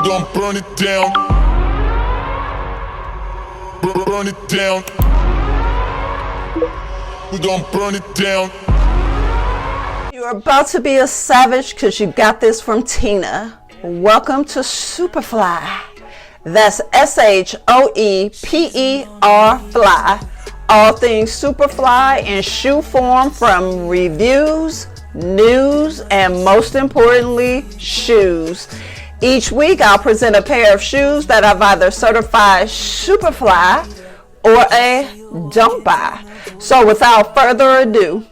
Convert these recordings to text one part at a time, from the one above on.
gon' burn it down. Burn it down. We gon' burn it down. You're about to be a savage because you got this from Tina. Welcome to Shoeperfly. That's SHOEPER fly. All things Superfly in shoe form, from reviews, news, and most importantly, shoes. Each week I'll present a pair of shoes that I've either certified Shoeperfly or a don't buy. So without further ado,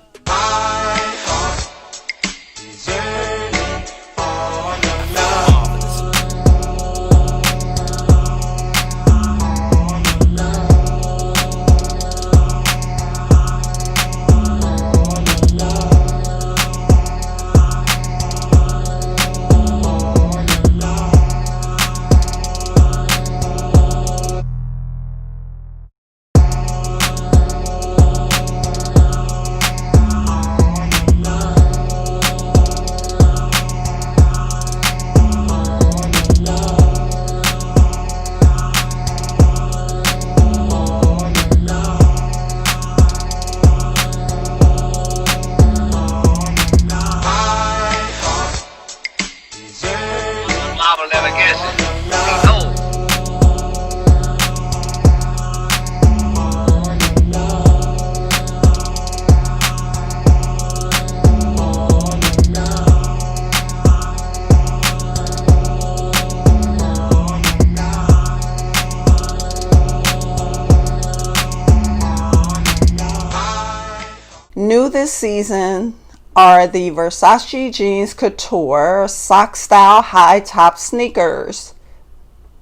new this season are the Versace Jeans Couture sock style high top sneakers.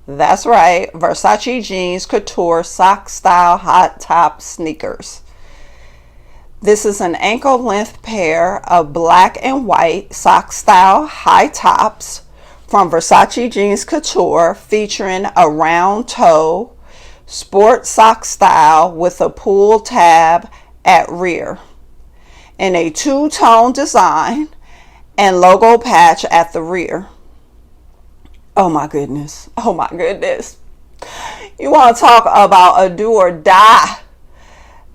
That's right, Versace Jeans Couture sock style high top sneakers. This is an ankle length pair of black and white sock style high tops from Versace Jeans Couture, featuring a round toe, sport sock style with a pull tab at rear, in a two-tone design and logo patch at the rear. Oh my goodness. Oh my goodness. You want to talk about a do or die?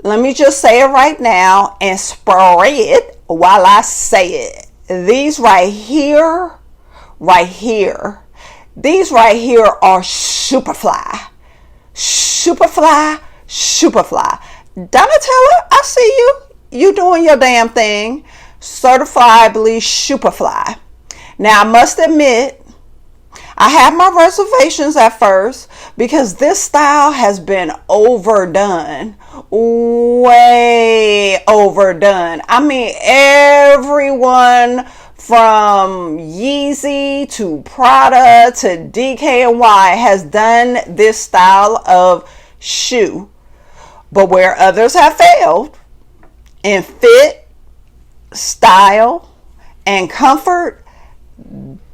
Let me just say it right now and spray it while I say it. These right here, these right here are Shoeperfly. Shoeperfly, Shoeperfly. Donatella, I see you. You doing your damn thing. Certifiably Shoeperfly. Now I must admit, I have my reservations at first because this style has been overdone. Way overdone. I mean, everyone from Yeezy to Prada to DKNY has done this style of shoe. But where others have failed in fit, style, and comfort,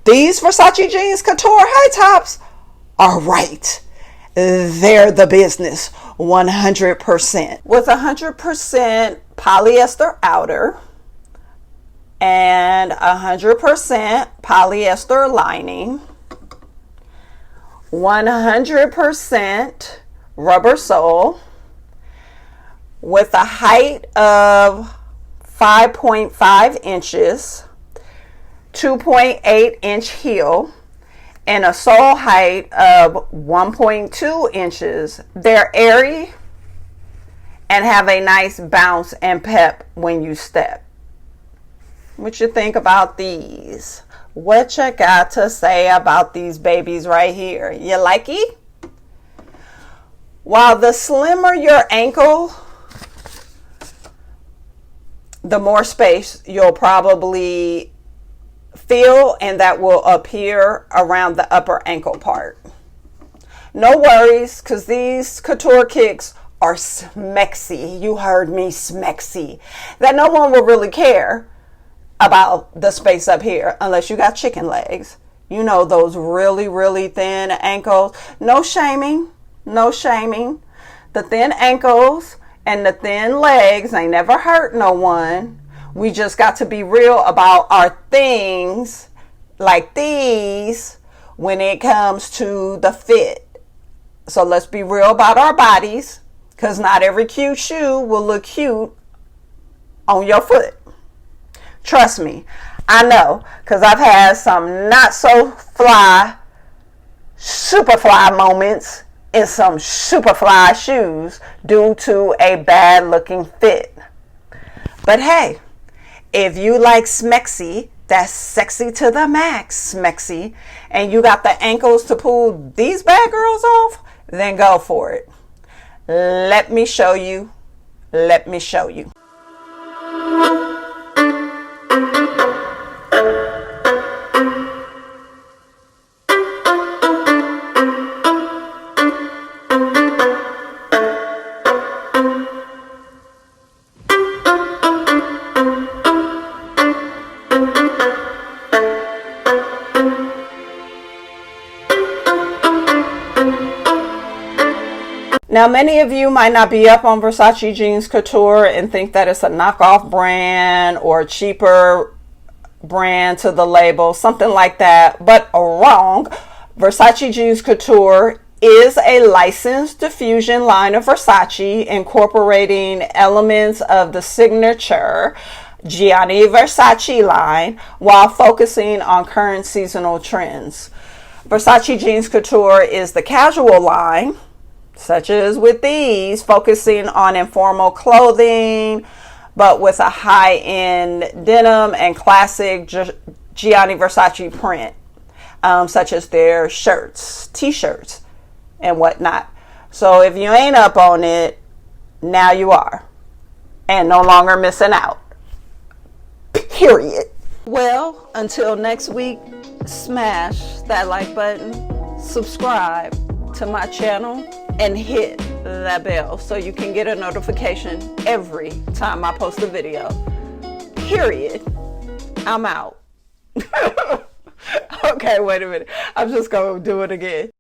these Versace Jeans Couture high tops are right. They're the business, 100%. With 100% polyester outer and 100% polyester lining, 100% rubber sole, with a height of 5.5 inches, 2.8 inch heel, and a sole height of 1.2 inches. They're airy and have a nice bounce and pep when you step. What you think about these? What you got to say about these babies right here? You like it? While the slimmer your ankle, the more space you'll probably feel, and that will appear around the upper ankle part. No worries, because these couture kicks are smexy. You heard me, smexy. That no one will really care about the space up here unless you got chicken legs. You know, those really, really thin ankles. No shaming. No shaming. The thin ankles and the thin legs ain't never hurt no one. We just got to be real about our things like these when it comes to the fit. So let's be real about our bodies, because not every cute shoe will look cute on your foot. Trust me, I know, because I've had some not so fly Shoeperfly moments in some Shoeperfly shoes due to a bad looking fit. But hey, if you like smexy, that's sexy to the max smexy, and you got the ankles to pull these bad girls off, then go for it. Let me show you. Let me show you. Now, many of you might not be up on Versace Jeans Couture and think that it's a knockoff brand or a cheaper brand to the label, something like that, but wrong. Versace Jeans Couture is a licensed diffusion line of Versace, incorporating elements of the signature Gianni Versace line while focusing on current seasonal trends. Versace Jeans Couture is the casual line, such as with these, focusing on informal clothing, but with a high-end denim and classic Gianni Versace print, such as their shirts, t-shirts, and whatnot. So if you ain't up on it, now you are, and no longer missing out. Period. Well, until next week, smash that like button, subscribe to my channel, and hit that bell so you can get a notification every time I post a video. Period. I'm out. Okay, wait a minute. I'm just going to do it again.